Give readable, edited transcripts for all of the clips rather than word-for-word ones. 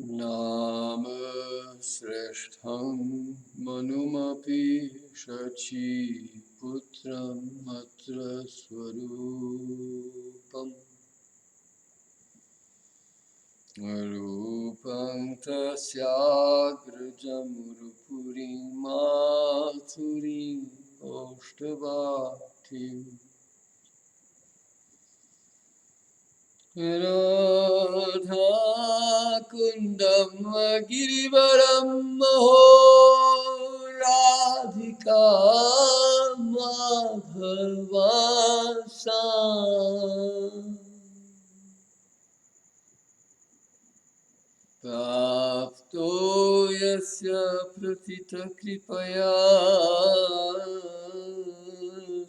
Nama sreshtham manumapi shachi putram atra swarupam rupam tasyagrajam rupurim mathurim oshtavatim Radha kundam girivaram maho radhika madhavasa Prapto yasya pratita kripaya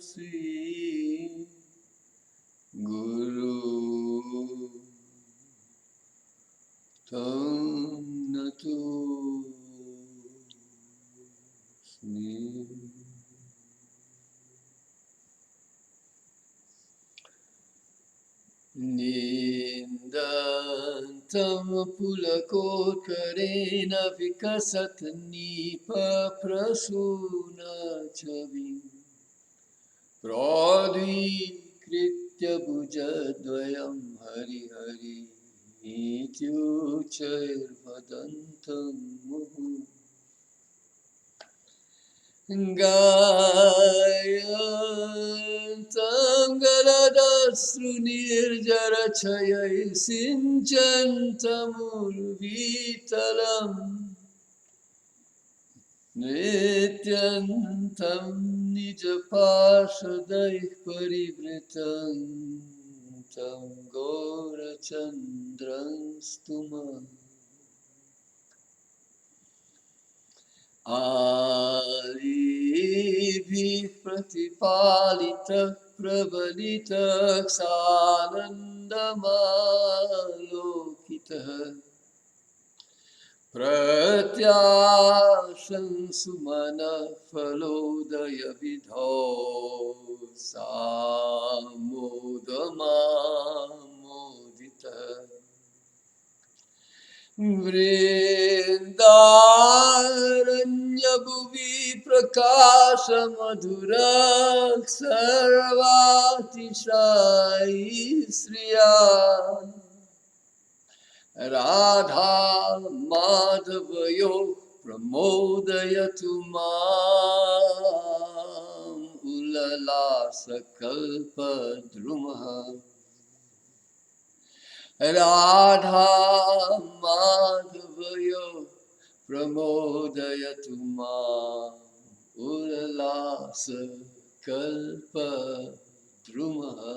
sri Guru tam natusmi. Nindantam pulakotarena vikasat nipa prasuna chavim pradvikritya bhujadvayam hari hari ityuchairvadantam muhu gayantam galadasru nirjarachayai sinchantamurvitalam nityantam nijapashadaih parivritam tam gaurachandram stumam alibhi pratipalita pravalita ksanandamalokitah pratyasham sumana phalodaya vidho samodamamodita vrindaranya bhuvi prakasha madhura sarvati shriya Radha Madhavayo Pramodayatu Mam Ulalasa Kalpadrumaha Radha Madhavayo Pramodayatu Mam Ulalasa Kalpadrumaha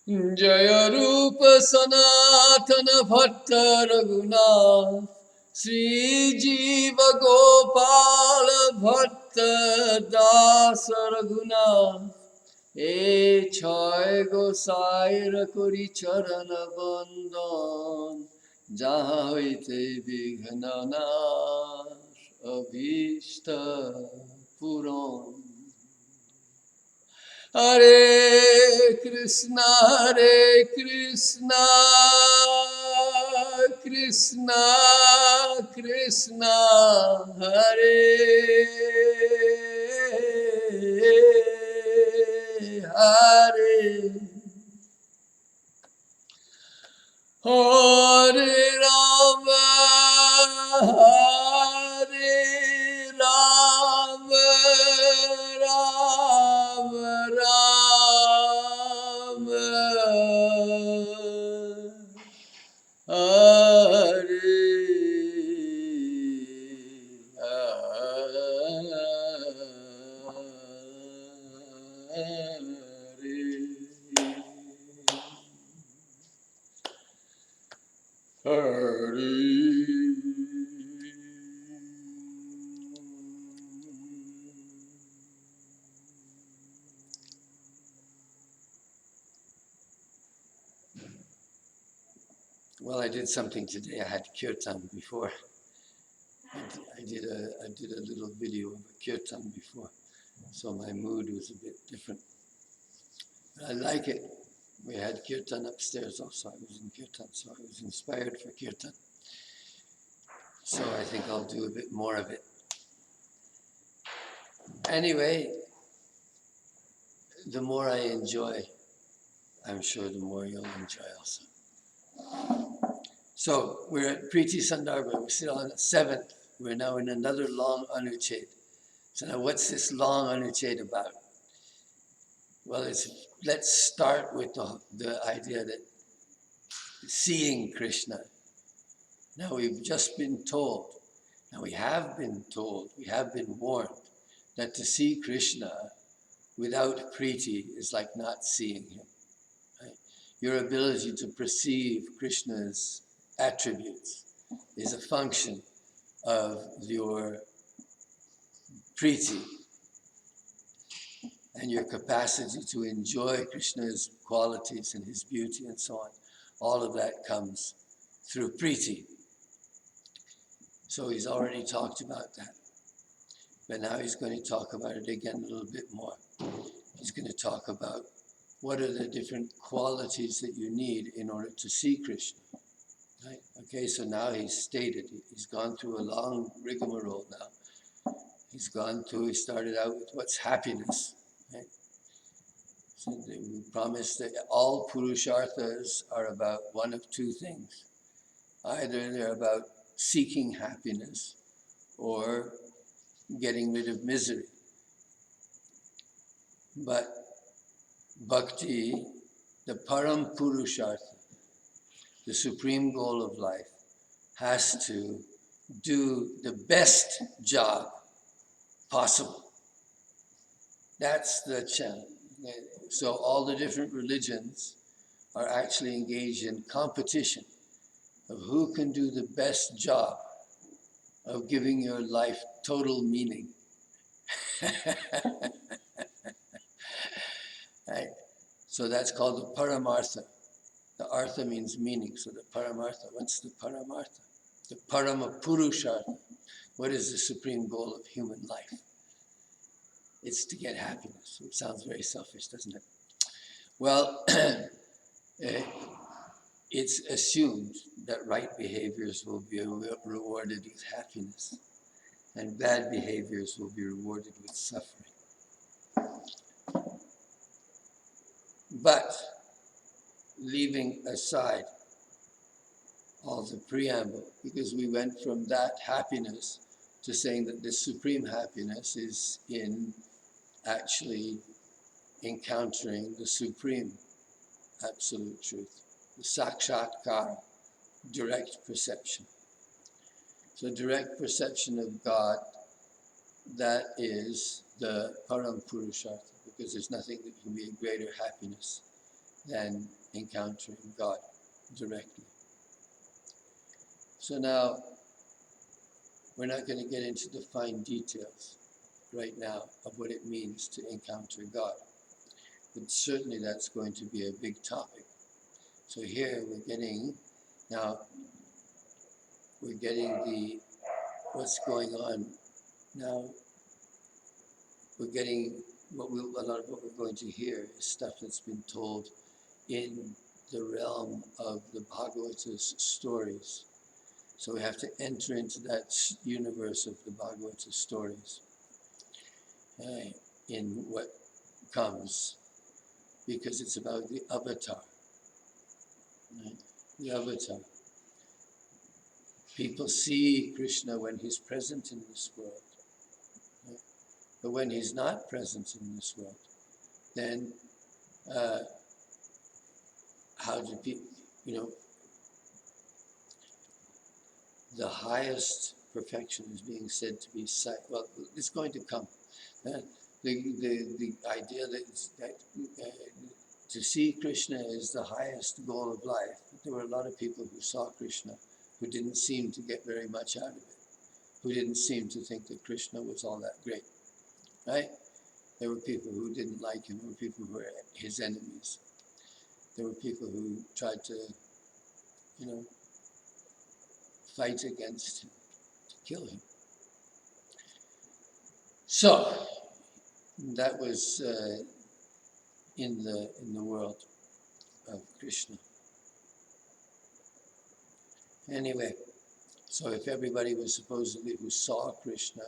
Jaya Rupa Sanatana Bhatta Raghunath Sri Jiva Gopala Bhatta Dasa Raghunath E Chai Gosaira Kori Charana Bandhan Jaha hoite Vighna Nash Abhishta Puran Hare Krishna, Krishna Krishna, Hare Hare, Hare Rama, Hare Rama, Rama Rama, Hare Hare. Well, I did something today. I had kirtan before. I did a little video of a kirtan before, so my mood was a bit different. But I like it We had kirtan upstairs also. I was in kirtan, so I was inspired for kirtan. So I think I'll do a bit more of it. Anyway, the more I enjoy, I'm sure the more you'll enjoy also. So we're at Priti Sandarbha. We're still on the 7th. We're now in another long anuched. So now what's this long anuched about? Well, let's start with the idea that seeing Krishna. Now we've just been told, now we have been told, we have been warned that to see Krishna without priti is like not seeing him. Right? Your ability to perceive Krishna's attributes is a function of your priti, and your capacity to enjoy Krishna's qualities and his beauty and so on. All of that comes through priti. So he's already talked about that. But now he's going to talk about it again a little bit more. He's going to talk about what are the different qualities that you need in order to see Krishna. Right? Okay, so now he's stated, he's gone through a long rigmarole now. He started out with what's happiness. Right? So we promised that all purusharthas are about one of two things. Either they're about seeking happiness or getting rid of misery. But bhakti, the param purushartha, the supreme goal of life, has to do the best job possible. That's the challenge. So all the different religions are actually engaged in competition of who can do the best job of giving your life total meaning. Right? So that's called the paramartha. The artha means meaning, so the paramartha. What's the paramartha? The parama purushartha. What is the supreme goal of human life? It's to get happiness. It sounds very selfish, doesn't it? Well, it's assumed that right behaviors will be rewarded with happiness, and bad behaviors will be rewarded with suffering. But leaving aside all the preamble, because we went from that happiness to saying that the supreme happiness is in actually encountering the supreme absolute truth, the sakshatkara, direct perception. So direct perception of God, that is the param purushartha, because there's nothing that can be a greater happiness than encountering God directly. So now, we're not going to get into the fine details right now of what it means to encounter God. But certainly that's going to be a big topic. So here we're getting what's going on now. We're getting a lot of what we're going to hear is stuff that's been told in the realm of the Bhagavata's stories. So we have to enter into that universe of the Bhagavata stories in what comes, because it's about the avatar. Right? The avatar. People see Krishna when he's present in this world. Right? But when he's not present in this world, then how do people, the highest perfection is being said to be sight. Well, it's going to come. The idea that to see Krishna is the highest goal of life. There were a lot of people who saw Krishna who didn't seem to get very much out of it, who didn't seem to think that Krishna was all that great, right? There were people who didn't like him. There were people who were his enemies. There were people who tried to, fight against him, to kill him. So that was in the world. of Krishna. Anyway, so if everybody was supposedly who saw Krishna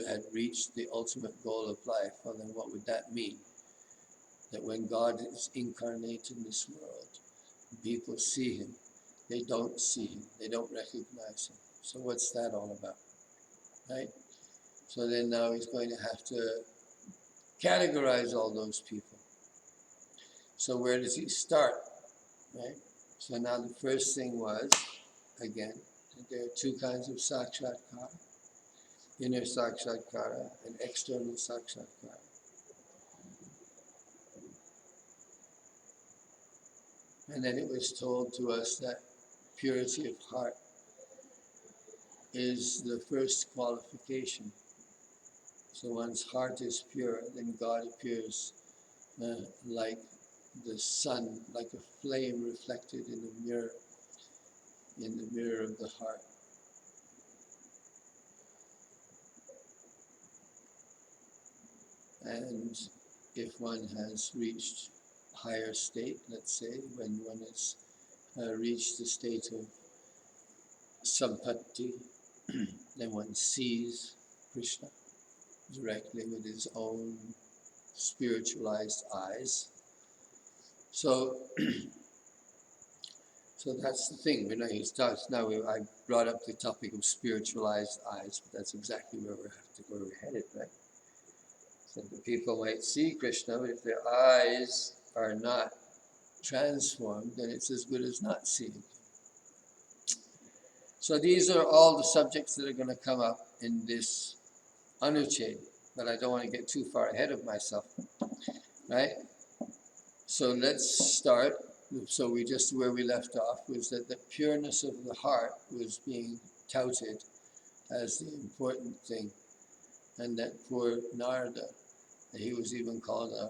had reached the ultimate goal of life, well then what would that mean? That when God is incarnate in this world, people see him, they don't see him, they don't recognize him. So what's that all about, right? So then now he's going to have to categorize all those people. So where does he start, right? So now the first thing was, again, that there are two kinds of sakshatkara, inner sakshatkara and external sakshatkara. And then it was told to us that purity of heart is the first qualification. So once heart is pure, then God appears like the sun, like a flame reflected in the mirror of the heart. And if one has reached higher state, let's say, when one has reached the state of sampatti, then one sees Krishna directly with his own spiritualized eyes. So, so that's the thing. He starts now. I brought up the topic of spiritualized eyes, but that's exactly where we're headed, right? So the people might see Krishna, but if their eyes are not transformed, then it's as good as not seeing. So these are all the subjects that are going to come up in this anuched, but I don't want to get too far ahead of myself, right? So let's start. So where we left off was that the pureness of the heart was being touted as the important thing, and that poor Narada, he was even called a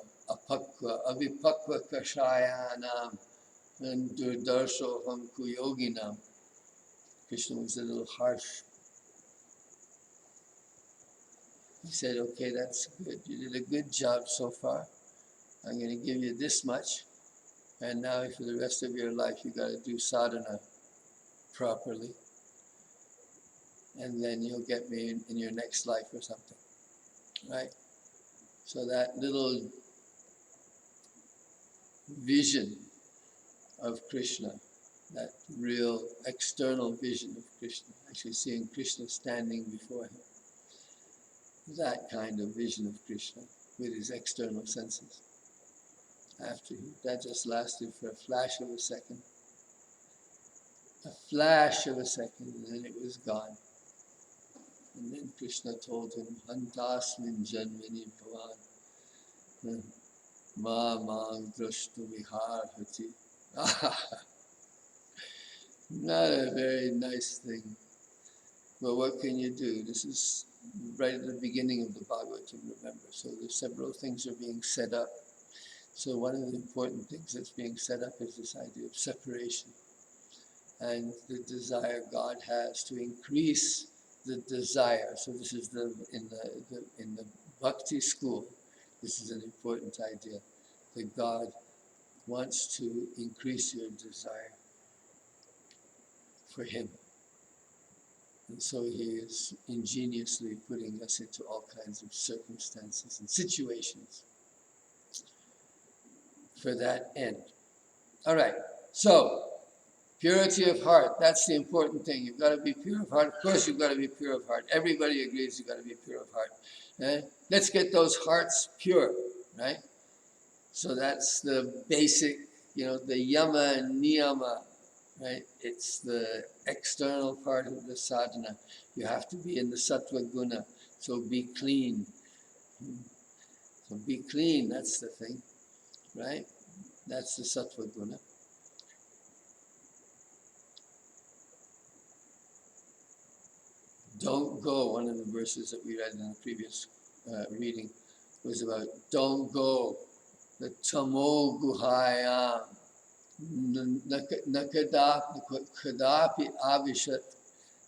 avipakva-kṣayaḥ and durdarshoham kuyoginam. Krishna was a little harsh. He said, okay, that's good. You did a good job so far. I'm going to give you this much. And now for the rest of your life, you got to do sadhana properly. And then you'll get me in your next life or something. Right? So that little vision of Krishna, that real external vision of Krishna, actually seeing Krishna standing before him, that kind of vision of Krishna with his external senses. That just lasted for a flash of a second. A flash of a second, and then it was gone. And then Krishna told him, Hantasmin janmini bhavan mang drashtu viharhati. Not a very nice thing. But what can you do? This is right at the beginning of the Bhagavatam, remember. So there's several things are being set up. So one of the important things that's being set up is this idea of separation and the desire God has to increase the desire. So this is in the bhakti school. This is an important idea that God wants to increase your desire for him. And so he is ingeniously putting us into all kinds of circumstances and situations for that end. All right, so purity of heart, that's the important thing. You've got to be pure of heart. Of course you've got to be pure of heart. Everybody agrees you've got to be pure of heart. Right? Let's get those hearts pure, right? So that's the basic, the yama and niyama, right? It's the external part of the sadhana. You have to be in the sattva guna, so be clean. So be clean, that's the thing, right? That's the sattva guna. Don't go, one of the verses that we read in the previous reading was about don't go, the tamo guhayam, nakadapi avishat,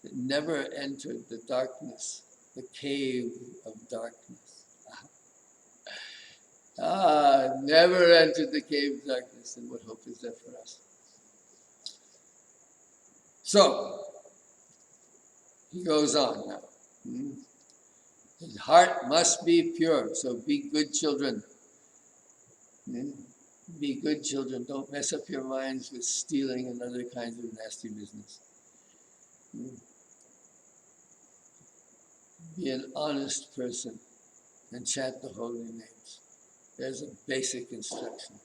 that never entered the darkness, the cave of darkness. never entered the cave of darkness, then what hope is there for us? So, he goes on now. His heart must be pure, so be good children. Be good children. Don't mess up your minds with stealing and other kinds of nasty business. Be an honest person and chant the holy names. There's a basic instruction.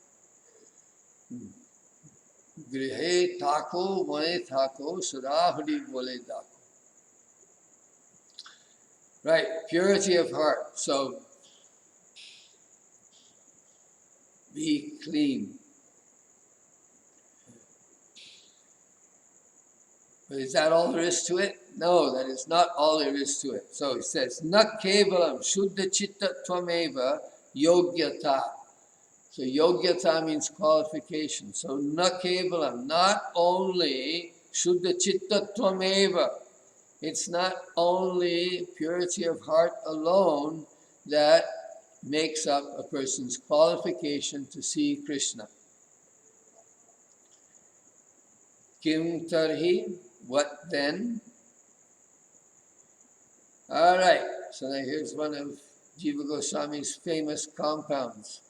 Grihe tako mane tako surahudi bole dako. Right, purity of heart. So, be clean. But is that all there is to it? No, that is not all there is to it. So he says, na kevalaṁ śuddha-cittatvam yogyatā. So yogyatā means qualification. So na kevalaṁ, not only śuddha-cittatvam. It's not only purity of heart alone that makes up a person's qualification to see Krishna. Kim tarhi, what then? All right, so now here's one of Jiva Goswami's famous compounds.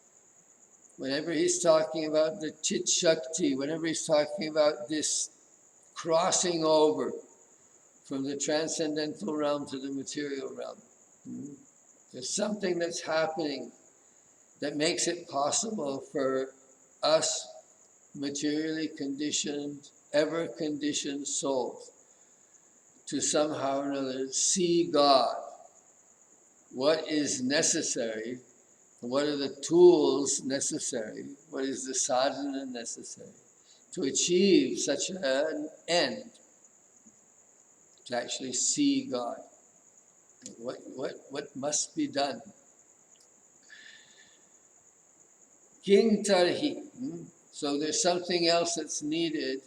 Whenever he's talking about the Chit Shakti, whenever he's talking about this crossing over from the transcendental realm to the material realm, there's something that's happening that makes it possible for us materially conditioned, ever conditioned souls to somehow or another see God. What is necessary? What are the tools necessary? What is the sadhana necessary to achieve such an end? To actually see God. What must be done? King tarhi. So there's something else that's needed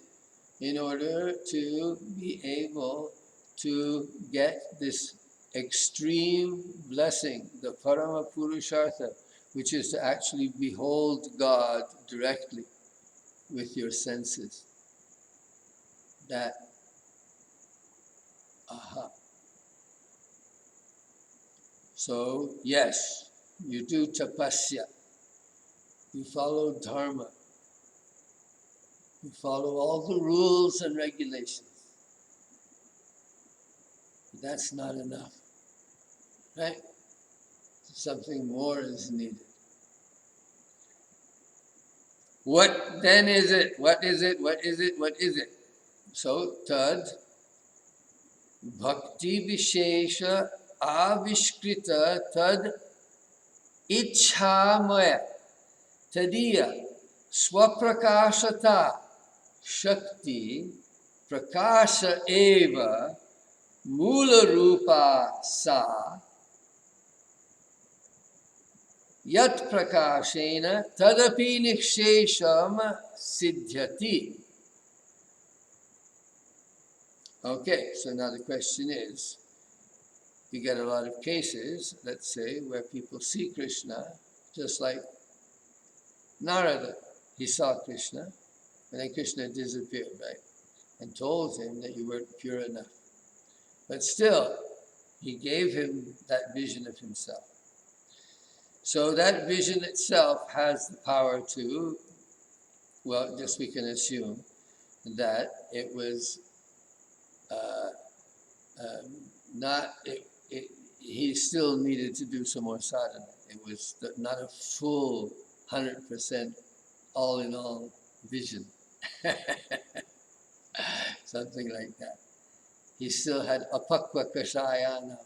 in order to be able to get this extreme blessing, the parama purushartha, which is to actually behold God directly with your senses. That aha. So, yes, you do tapasya, you follow dharma, you follow all the rules and regulations. But that's not enough, right? Something more is needed. What then is it? What is it? What is it? What is it? So, tad bhakti vishesha avishkrita tad ichamaya tadiya sva-bhṛtyān shakti prakāśa eva mūla-rūpā sa yat-prakāśena tadapi niḥśeṣaṁ sidhyati. Okay, so now the question is, we get a lot of cases, let's say, where people see Krishna, just like Narada. He saw Krishna, and then Krishna disappeared, right? And told him that you weren't pure enough. But still, he gave him that vision of himself. So that vision itself has the power to, well, just we can assume that it was he still needed to do some more sadhana. It was not a full 100% all-in-all vision. Something like that. He still had apakva-kṣayaḥ,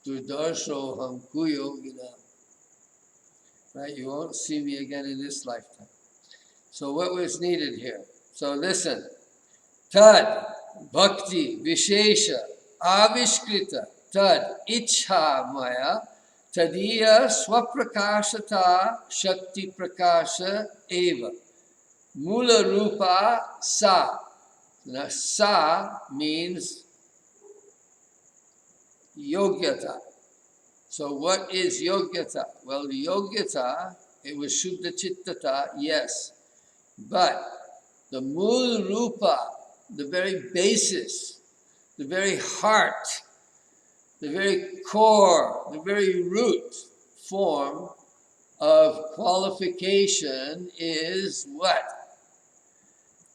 durdarshoham kuyoginam. Right? You won't see me again in this lifetime. So what was needed here? So listen. Tad bhakti vishesha avishkrita tad ichha maya tadiya swa-prakāśata shakti prakāśa eva mūla-rūpā sa. Now sa means yogyatā. So what is yogyatā? Well, the yogyatā It was śuddha-cittata, yes. But the mūla-rūpā, the very basis, the very heart, the very core, the very root form of qualification is what?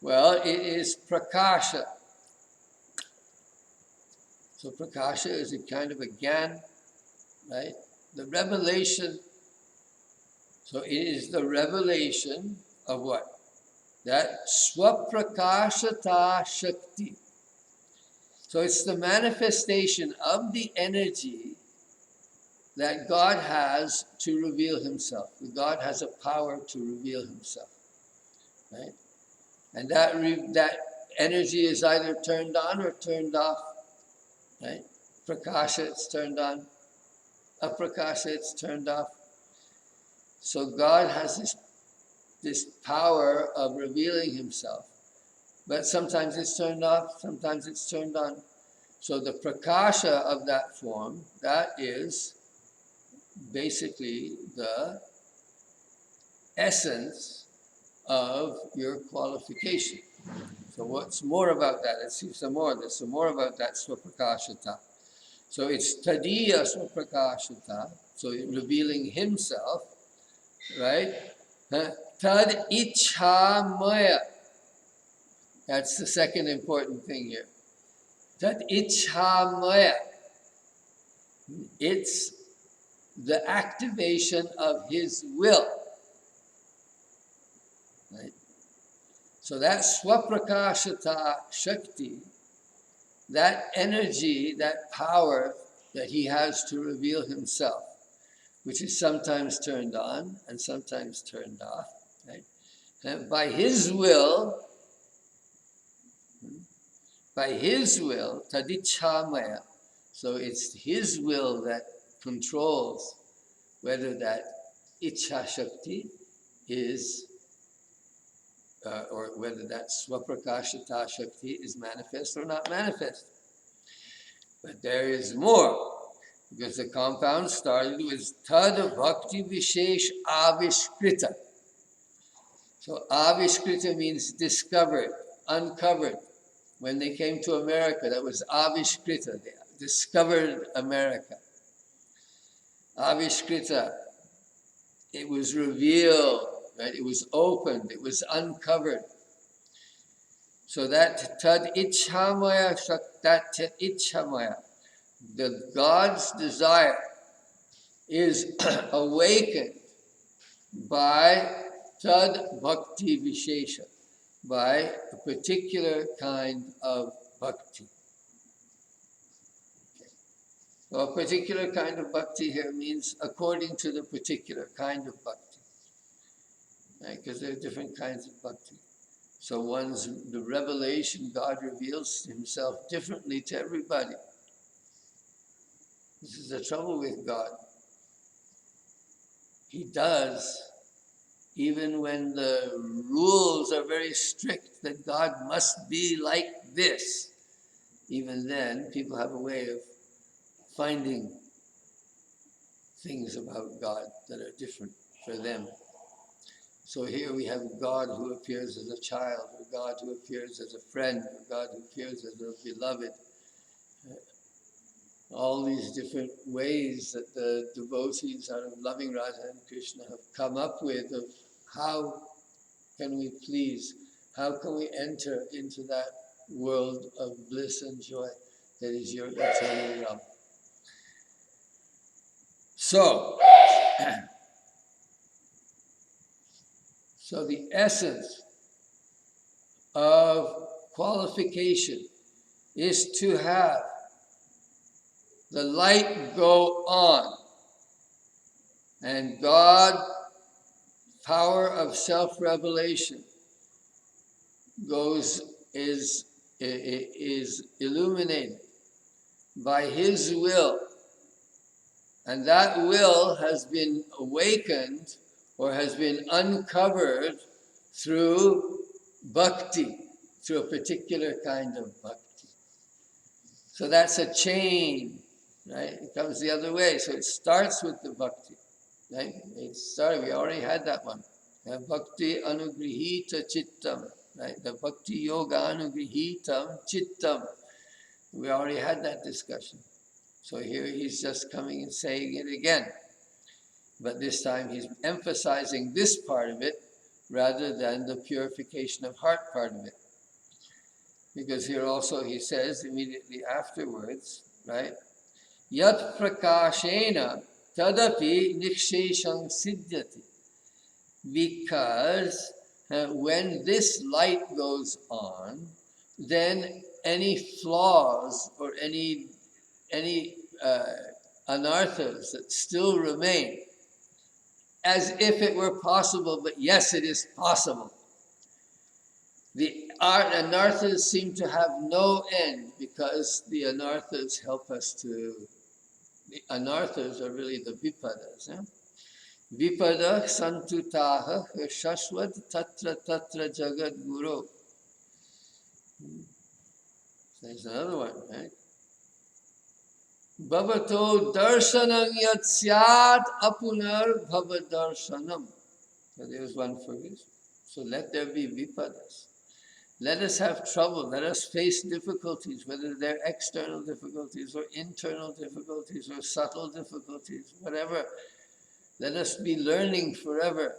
Well, it is prakāśa. So prakāśa is a kind of a gyan, right? The revelation. So it is the revelation of what? That sva-bhṛtyān shakti. So it's the manifestation of the energy that God has to reveal himself. God has a power to reveal himself, right? And that energy is either turned on or turned off, right? Prakāśa, it's turned on. Aprakāśa, it's turned off. So God has this power of revealing himself. But sometimes it's turned off, sometimes it's turned on. So the prakāśa of that form, that is basically the essence of your qualification. So what's more about that? Let's see some more. There's some more about that sva-prakāśata. So it's tadiya sva-prakāśata, so revealing himself, right? Tad-ity-ādi. That's the second important thing here. Tad-ity-ādi. It's the activation of his will. Right? So that sva-prakāśata shakti, that energy, that power that he has to reveal himself, which is sometimes turned on and sometimes turned off, right? And by his will, tad-ity-ādi, so it's his will that controls whether that ichha shakti is, or whether that sva-prakāśata shakti is manifest or not manifest. But there is more, because the compound started with tad bhakti vishesh avishkrita. So avishkrita means discovered, uncovered. When they came to America, that was avishkrita. They discovered America. Avishkrita, it was revealed, right? It was opened, it was uncovered. So that tad-ity-ādi, that ity-ādi, the God's desire is awakened by tad bhakti vishesha, by a particular kind of bhakti. So a particular kind of bhakti here means according to the particular kind of bhakti, right? Because there are different kinds of bhakti. So the revelation, God reveals himself differently to everybody. This is the trouble with God. He does, even when the rules are very strict that God must be like this, even then people have a way of finding things about God that are different for them. So here we have God who appears as a child, or God who appears as a friend, or God who appears as a beloved. All these different ways that the devotees out of loving Radha and Krishna have come up with of how can we please, how can we enter into that world of bliss and joy that is your eternal realm. So the essence of qualification is to have the light go on, and God, power of self-revelation, is illuminated by his will, and that will has been awakened or has been uncovered through bhakti, through a particular kind of bhakti. So that's a chain, right? It comes the other way. So it starts with the bhakti. Right? Sorry, we already had that one. Bhakti anugrihita chittam. Right? The bhakti yoga anugrihitam chittam. We already had that discussion. So here he's just coming and saying it again. But this time he's emphasizing this part of it rather than the purification of heart part of it. Because here also he says immediately afterwards, right? Yat-prakāśena tadapi niḥśeṣaṁ sidhyati. Because when this light goes on, then any flaws or any anarthas that still remain, as if it were possible, but yes, it is possible. The anarthas seem to have no end because the anarthas help us to. The anarthas are really the vipadas. Vipada santutaha shashwat tatra jagad guru. There's another one, right? Bhavato darshanam yat syat apunar bhava-darshanam. So there's one for this. So let there be vipadas. Let us have trouble. Let us face difficulties, whether they're external difficulties or internal difficulties or subtle difficulties, whatever. Let us be learning forever.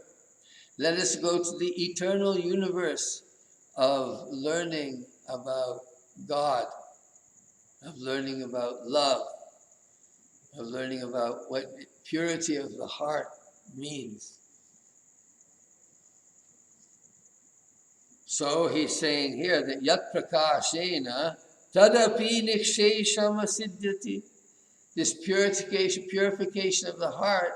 Let us go to the eternal universe of learning about God, of learning about love, of learning about what purity of the heart means. So he's saying here that yat-prakāśena tadapi niḥśeṣaṁ sidhyati. This purification of the heart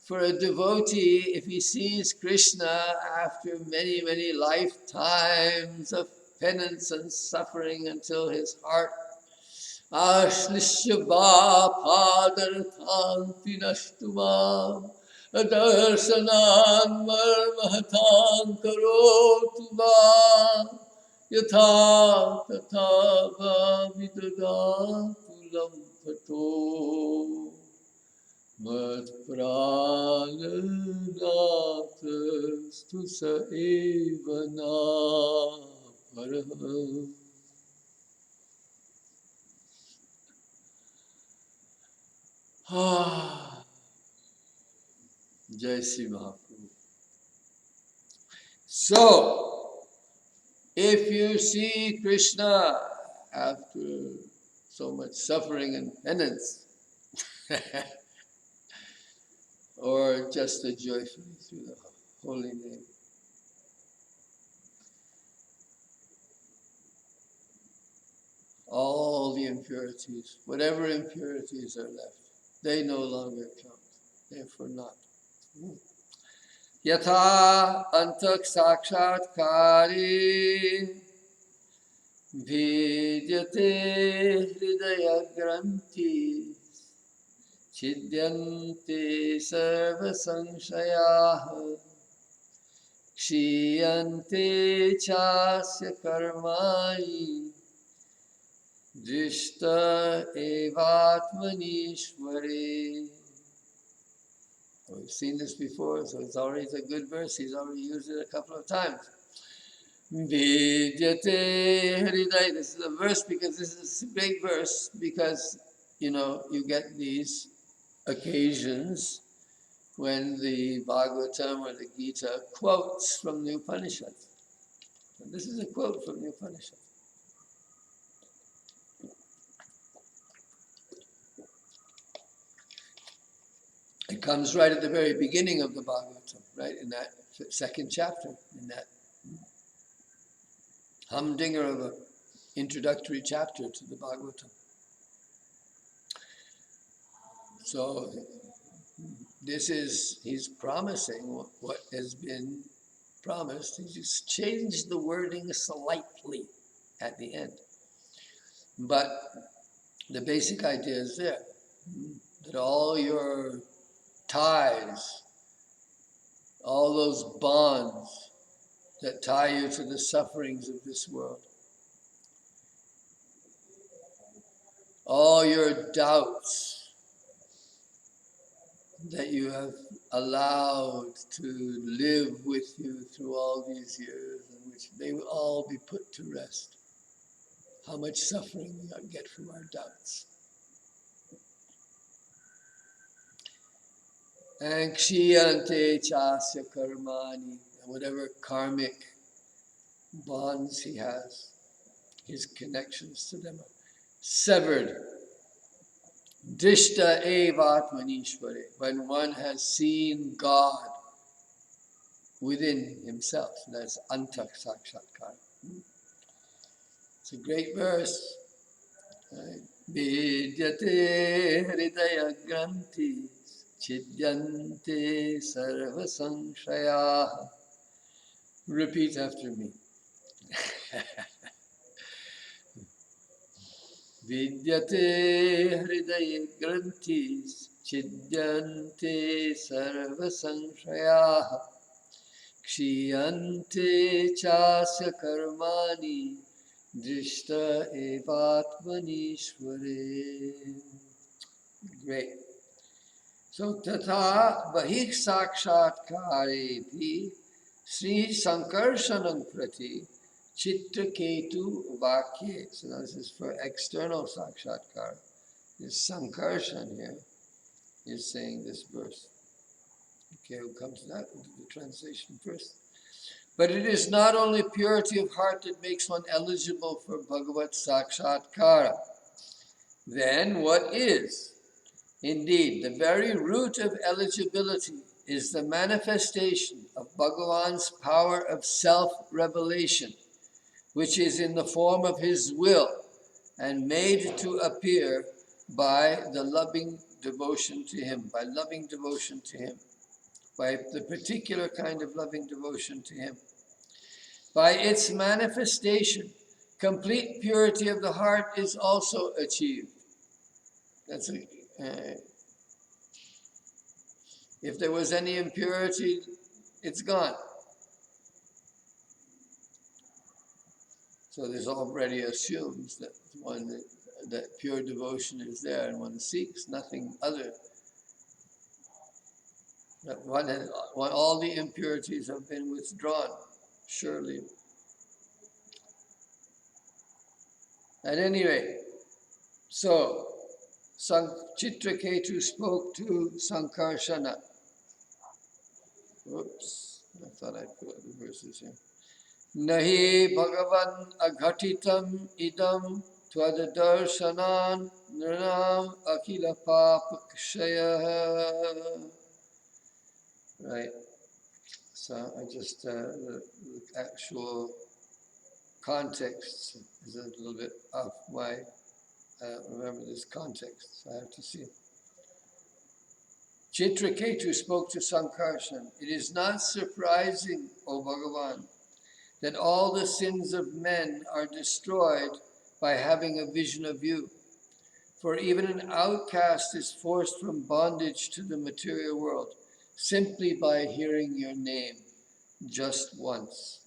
for a devotee, if he sees Krishna after many, many lifetimes of penance and suffering until his heart padarthan nṭṇām darshanān marmahataṁ karotu vā yathā tathā vidadātu lamphato mat prahlādastu sa eva na parah. Jai Sri Mahaprabhu. So, if you see Krishna after so much suffering and penance, or just joyfully through the holy name, all the impurities, whatever impurities are left, they no longer count. Therefore not. Yathā antaḥ-sākṣātkāre bhidyate hṛdaya-granthir chidhyante sarva-saṅṣayaḥ kṣiyante chasya karmāni drishtā-evatmanīśvare. We've seen this before, so it's already a good verse. He's already used it a couple of times. Bhidyate hṛdaya. This is a verse because this is a great verse because, you get these occasions when the Bhagavatam or the Gita quotes from the Upanishads. And this is a quote from the Upanishad. It comes right at the very beginning of the Bhagavatam, right in that second chapter, in that humdinger of an introductory chapter to the Bhagavatam. So he's promising what has been promised. He just changed the wording slightly at the end. But the basic idea is there, that all your ties, all those bonds that tie you to the sufferings of this world, all your doubts that you have allowed to live with you through all these years, in which they will all be put to rest. How much suffering we get from our doubts. And kṣiyante chasya karmani, and whatever karmic bonds he has, his connections to them are severed. Drishta-evatmanishvare, when one has seen God within himself. That's antaḥ-sākṣātkāre. It's a great verse. Bhidyate hṛdaya-granthir chidyante sarva-saṅṣayāh. Repeat after me. Vidyate hṛdaya-granthir chidyante sarva-saṅṣayāh kṣiyante chasya karmani drishta-evatmanishvare. Great. So tathā bahiḥ-sākṣātkāre'pi śrī-saṅkarṣaṇaṁ prati citraketu-vākye. So now this is for external sakshatkar. This Saṅkarṣaṇ here is saying this verse. Okay, we'll come to that. We'll do the translation first. But it is not only purity of heart that makes one eligible for bhagavat-sākṣātkāra. Then what is? Indeed, the very root of eligibility is the manifestation of Bhagavann's power of self-revelation, which is in the form of his will and made to appear by the loving devotion to him, by loving devotion to him, by the particular kind of loving devotion to him. By its manifestation, complete purity of the heart is also achieved. That's if there was any impurity, it's gone. So this already assumes that that pure devotion is there, and one seeks nothing other. That when all the impurities have been withdrawn, surely. At any rate, so Citraketu spoke to Saṅkarṣaṇa. Oops, I thought I'd put the verses here. Nahi bhagavann aghaṭitam idaṁ tvad-darśanān nṛṇām akhila-pāpa-kṣayaḥ. Right. So I just the actual context is a little bit off my. I don't remember this context, so I have to see. Citraketu spoke to Saṅkarṣaṇ. It is not surprising, O Bhagavan, that all the sins of men are destroyed by having a vision of you. For even an outcast is forced from bondage to the material world simply by hearing your name just once.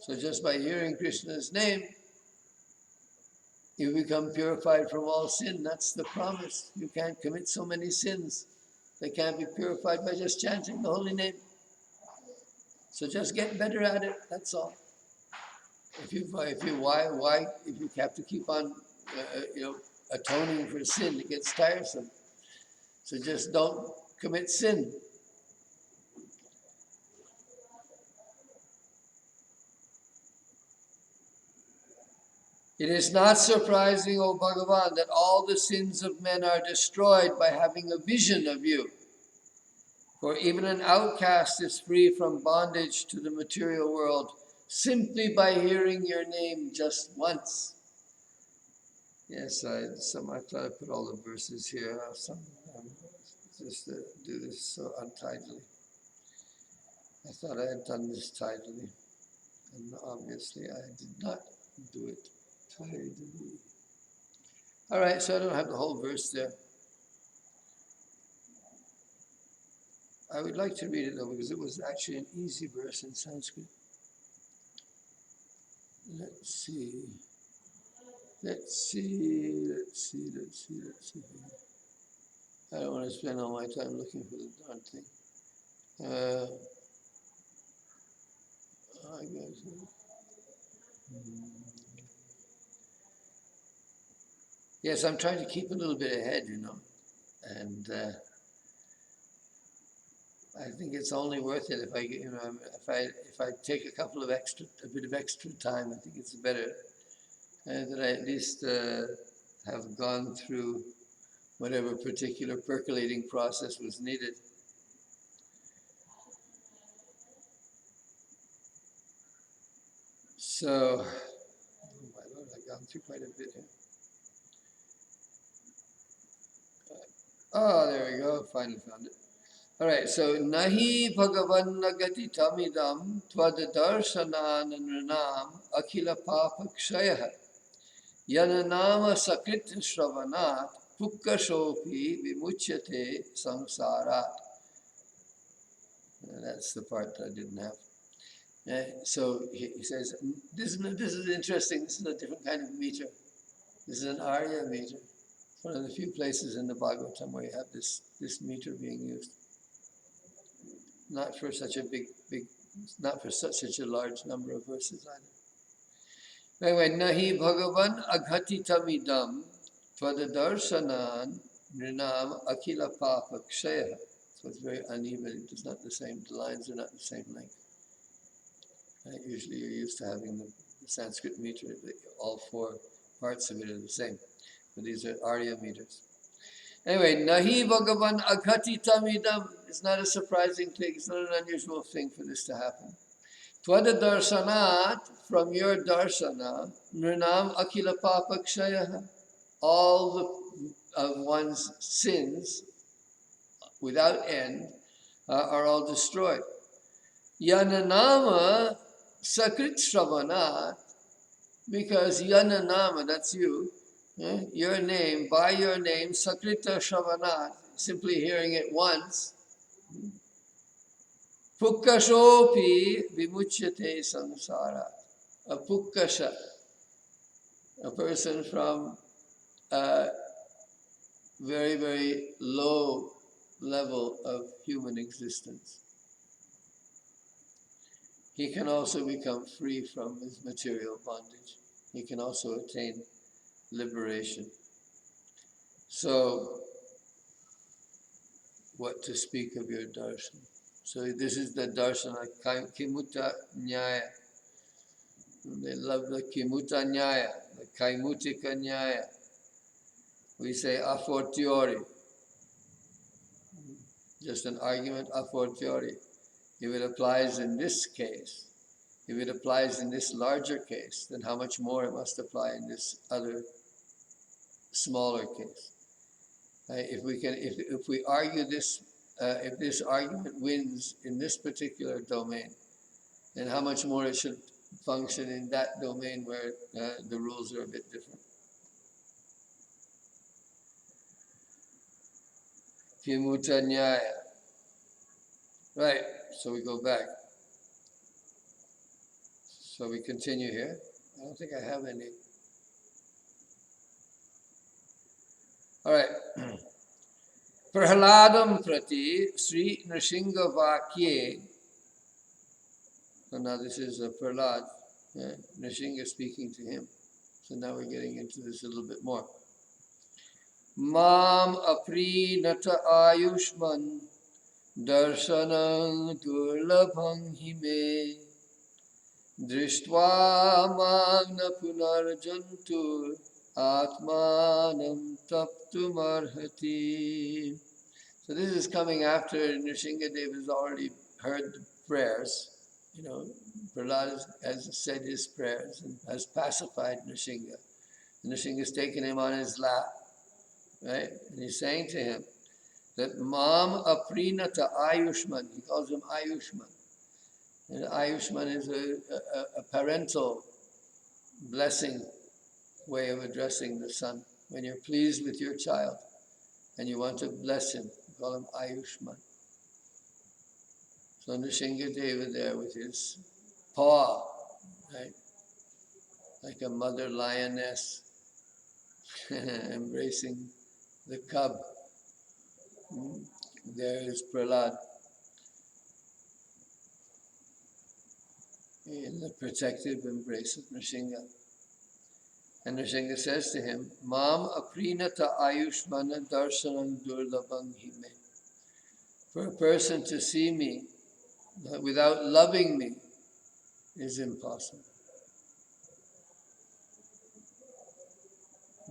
So just by hearing Krishna's name, you become purified from all sin. That's the promise. You can't commit so many sins. They can't be purified by just chanting the holy name. So just get better at it. That's all. If you have to keep on, atoning for sin, it gets tiresome. So just don't commit sin. It is not surprising, O Bhagavan, that all the sins of men are destroyed by having a vision of you. For even an outcast is free from bondage to the material world simply by hearing your name just once. Yes, I thought I put all the verses here. Just do this so untidily. I thought I had done this tidily, and obviously I did not do it tidily. All right, so I don't have the whole verse there. I would like to read it though, because it was actually an easy verse in Sanskrit. Let's see. I don't want to spend all my time looking for the darn thing. I guess. Yes, I'm trying to keep a little bit ahead, and I think it's only worth it if I take a bit of extra time. I think it's better that I at least have gone through whatever particular percolating process was needed. So, oh my Lord, I've gone through quite a bit here. There we go, finally found it. All right, so nahi bhagavann aghaṭitam idaṁ tvad-darśanān nṛṇām akhila-pāpa-kṣayaḥ yat-nṛṇām sakrit-śravanāt pukkashopi vimuchyate samsārat. That's the part that I didn't have. So he says, this is interesting. This is a different kind of meter. This is an Arya meter. It's one of the few places in the Bhagavatam where you have this meter being used. Not for such a not for such a large number of verses either. Anyway, nahi bhagavann aghaṭitam idaṁ tvad-darśanān nṛṇām akhila-pāpa-kṣayaḥ. So it's very uneven. It is not the same. The lines are not the same length. Usually you're used to having the Sanskrit meter, all four parts of it are the same. But these are Arya meters. Anyway, nahi bhagavann aghaṭitam idaṁ is not a surprising thing. It's not an unusual thing for this to happen. Tvad-darśanāt, from your darshana, nṛṇām akhila-pāpa-kṣayaḥ, all of one's sins without end are all destroyed. Yananama sakrit-śravanāt, because yananama, that's you, your name, by your name, sakrita-śravanāt, simply hearing it once, pukkashopi vimuchyate samsārat. A pukkasha, a person from a very, very low level of human existence. He can also become free from his material bondage. He can also attain liberation. So, what to speak of your darshan? So this is the darshana, kimuta nyaya. They love the kimuta nyaya, the kaimutika nyaya. We say a fortiori. Just an argument a fortiori. If it applies in this case, if it applies in this larger case, then how much more it must apply in this other smaller case. If we argue this, if this argument wins in this particular domain, then how much more it should function in that domain where the rules are a bit different. Kimuta nyaya. Right, so we go back. So we continue here. I don't think I have any. All right. Prahlādaṁ prati śrī-nṛsiṁha-vākye. So now this is Prahlād, Nṛsiṁha speaking to him. So now we're getting into this a little bit more. Mam aprīṇata āyushman darshanam durlabham hime drishtva magna punarjantur atmanam taptum arhati. So this is coming after Nṛsiṁha-deva has already heard the prayers. Prahlāda has said his prayers and has pacified Nṛsiṁha. Nṛsiṁha has taken him on his lap, right? And he's saying to him that mam aprīṇata āyushman, he calls him Ayushman. And Ayushman is a parental blessing way of addressing the son. When you're pleased with your child and you want to bless him, you call him Ayushman. So Nṛsiṁha-deva there with his paw, right? Like a mother lioness embracing the cub. There is Prahlāda in the protective embrace of Nṛsiṁha. And Nṛsiṁha says to him, Mam aprīṇata ayushmana darshanam durlabhaṃ hi me. For a person to see me without loving me is impossible.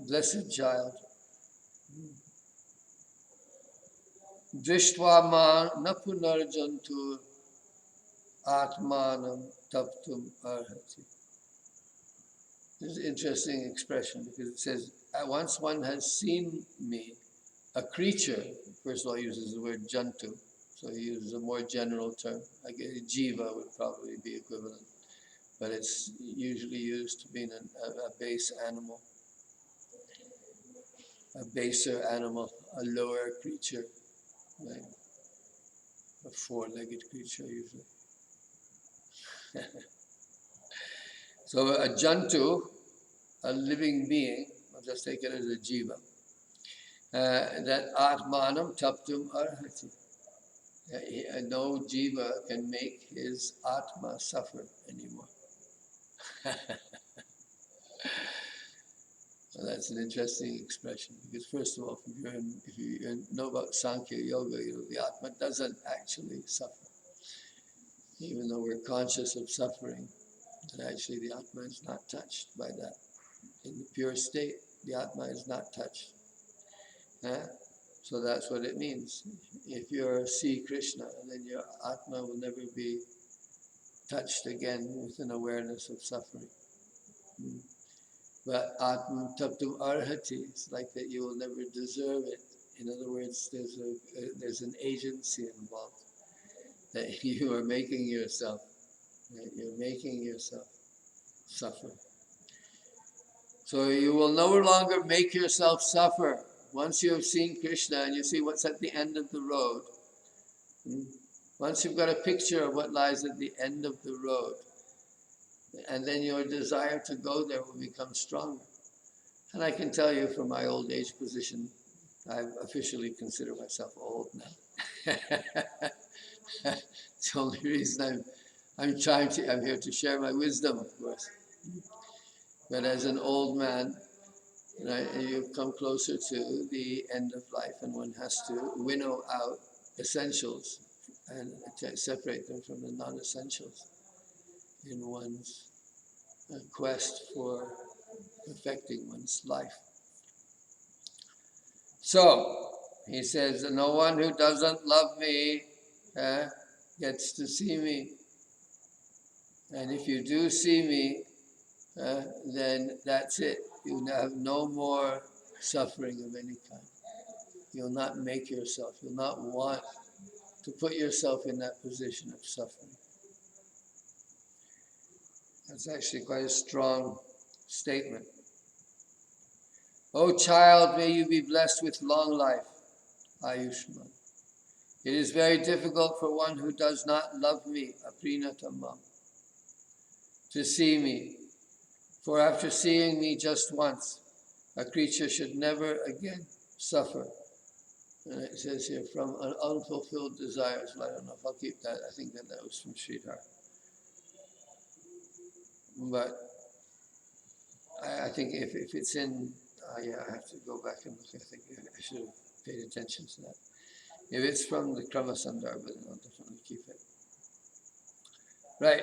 Blessed child. Drishtva ma na punarjantur atmanam taptum arhati. This is an interesting expression because it says, once one has seen me, a creature, first of all uses the word jantu, so he uses a more general term. I guess jiva would probably be equivalent, but it's usually used to mean a base animal, a baser animal, a lower creature, right? A four-legged creature usually. So a jantu, a living being, I'll just take it as a jiva, that atmanam taptum arhati. No jiva can make his atma suffer anymore. So that's an interesting expression because first of all, if you know about Sankhya Yoga, the atma doesn't actually suffer. Even though we're conscious of suffering, but actually the atma is not touched by that. In the pure state, the atma is not touched. So that's what it means. If you see Krishna, then your atma will never be touched again with an awareness of suffering. But atma taptum arhati, it's like that you will never deserve it. In other words, there's an agency involved. That you are making yourself, right? You're making yourself suffer. So you will no longer make yourself suffer. Once you have seen Krishna and you see what's at the end of the road, once you've got a picture of what lies at the end of the road, and then your desire to go there will become stronger. And I can tell you from my old age position, I officially consider myself old now. It's the only reason I'm here to share my wisdom, of course. But as an old man, you've come closer to the end of life, and one has to winnow out essentials and separate them from the non-essentials in one's quest for perfecting one's life. So, he says, no one who doesn't love me gets to see me. And if you do see me, then that's it. You have no more suffering of any kind. You'll not make yourself, you'll not want to put yourself in that position of suffering. That's actually quite a strong statement. O child, may you be blessed with long life, Ayushman. It is very difficult for one who does not love me, aprīṇata, to see me. For after seeing me just once, a creature should never again suffer. And it says here, from an unfulfilled desires. Well, I don't know if I'll keep that. I think that was from Sridhar. But I think if it's in, I have to go back and look. I think I should have paid attention to that. If it's from the Krama Sandarbha, then I'll definitely keep it. Right.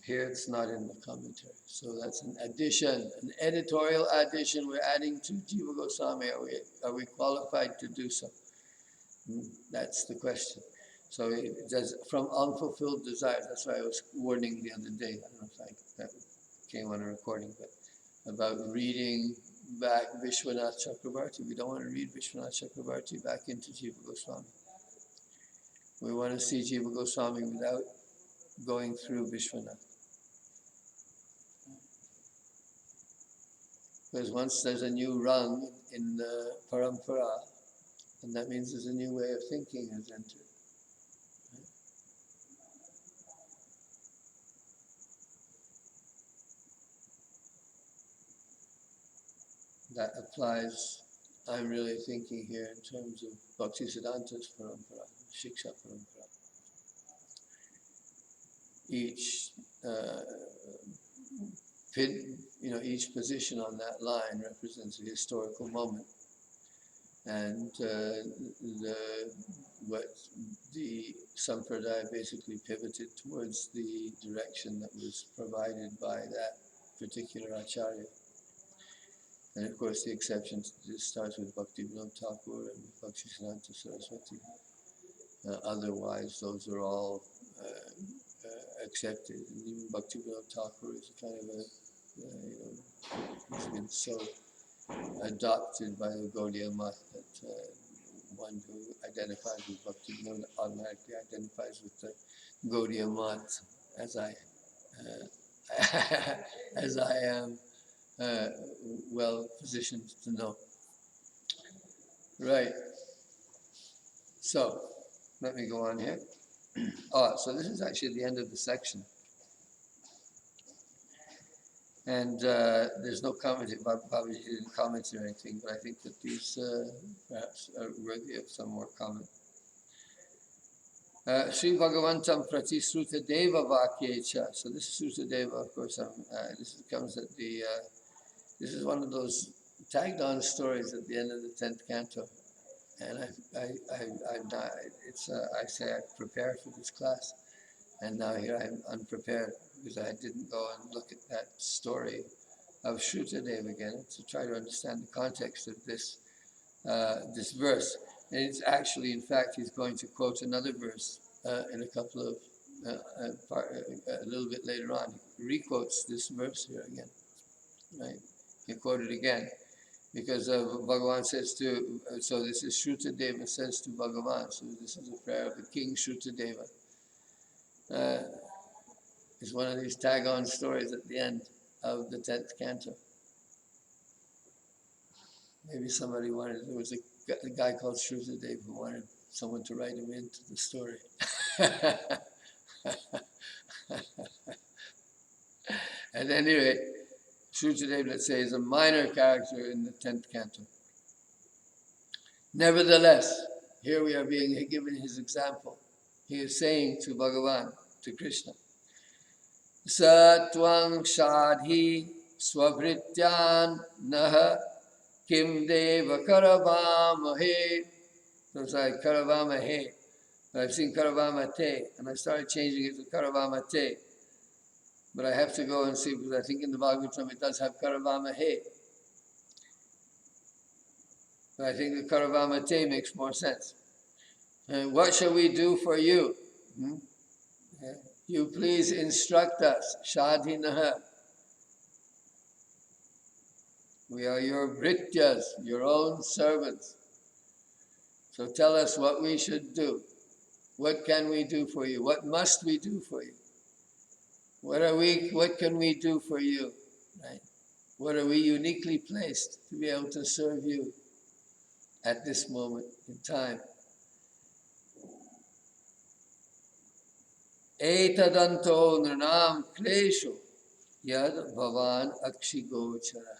Here it's not in the commentary. So that's an addition, an editorial addition we're adding to Jiva Goswami. Are we qualified to do so? That's the question. So it does, from unfulfilled desires, that's why I was warning the other day. I don't know if that came on a recording, but about reading back Vishwanath Chakravarti. We don't want to read Vishwanath Chakravarti back into Jiva Goswami. We want to see Jiva Goswami without going through Vishwanath. Because once there's a new rung in the parampara, and that means there's a new way of thinking has entered. That applies I'm really thinking here in terms of Bhaktisiddhanta's parampara, Shiksha parampara. Each each position on that line represents a historical moment, and what the sampradaya basically pivoted towards the direction that was provided by that particular acharya. And of course, the exception to this starts with Bhaktivinoda Thakur and Bhaktisiddhanta Saraswati. Otherwise, those are all accepted. And even Bhaktivinoda Thakur is kind of he's been so adopted by the Gaudiya Math that one who identifies with Bhaktivinoda automatically identifies with the Gaudiya Math, as I am well positioned to know. Right. So, let me go on here. So this is actually the end of the section. And there's no comment, Babaji didn't comment or anything, but I think that these perhaps are worthy of some more comment. śrī-bhagavantaṁ prati śrutadeva-vākye cha. So this is śrutadeva, of course. This comes at the. This is one of those tagged on stories at the end of the 10th canto, and I say I prepared for this class, and now here I'm unprepared because I didn't go and look at that story of Śrutadeva again to try to understand the context of this this verse. And it's actually, in fact, he's going to quote another verse in a couple of a little bit later on. He re-quotes this verse here again, right? He quoted again because Bhagavan says to. So this is Śrutadeva says to Bhagavan. So this is a prayer of the king Śrutadeva. It's one of these tag-on stories at the end of the 10th canto. Maybe somebody wanted. There was a guy called Śrutadeva who wanted someone to write him into the story. At any rate, Śrutadeva, let's say, is a minor character in the 10th canto. Nevertheless, here we are being given his example. He is saying to Bhagavan, to Krishna, Sa-tvang shadhi sva-bhṛtyān naha kim deva karavamahe. So it's like karavamahe. But I've seen karavamate, and I started changing it to karavamate. But I have to go and see, because I think in the Bhagavatam it does have karavamahe. But I think the karavamate makes more sense. And what shall we do for you? Yeah. You please instruct us. Shadhinaha. We are your bhrityas, your own servants. So tell us what we should do. What can we do for you? What must we do for you? What can we do for you? Right? What are we uniquely placed to be able to serve you at this moment in time? Etadanto nṛṇām klesho yad bhavan akshigochara.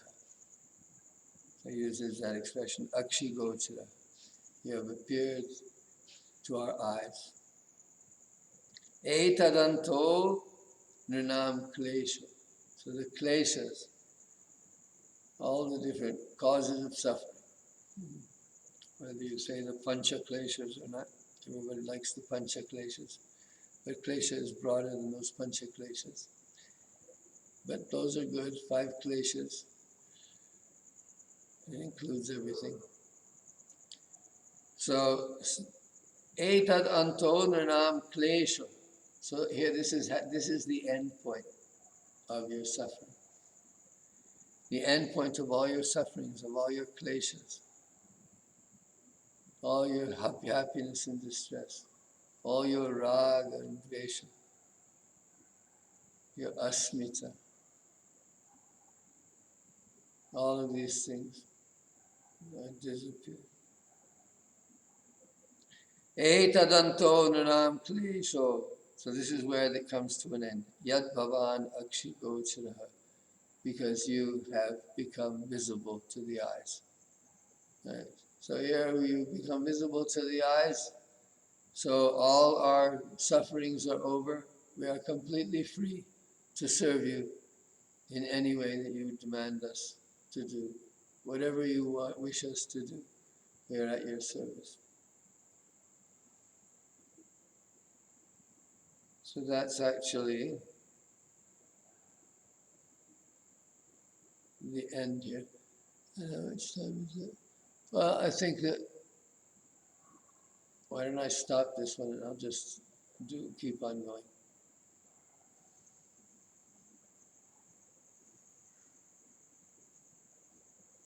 He uses that expression, akshigochara. You have appeared to our eyes. Etadanto nṛṇām klesho. So the kleshas, all the different causes of suffering. Whether you say the pancha kleshas or not, everybody likes the pancha kleshas. But klesha is broader than those pancha kleshas. But those are good, 5 kleshas. It includes everything. So, etad anto nṛṇām klesho. So here, this is the end point of your suffering. The end point of all your sufferings, of all your kleshas, all your happiness and distress, all your raga and dvesha, your asmita, all of these things disappear. Etadanto nṛṇām klesho. So this is where it comes to an end. Yat bhavan akshigocharaha. Because you have become visible to the eyes. Right. So here you become visible to the eyes. So all our sufferings are over. We are completely free to serve you in any way that you demand us to do. Whatever you wish us to do, we are at your service. So that's actually the end here. How much time is it? Well, I think that, why don't I stop this one and I'll just keep on going.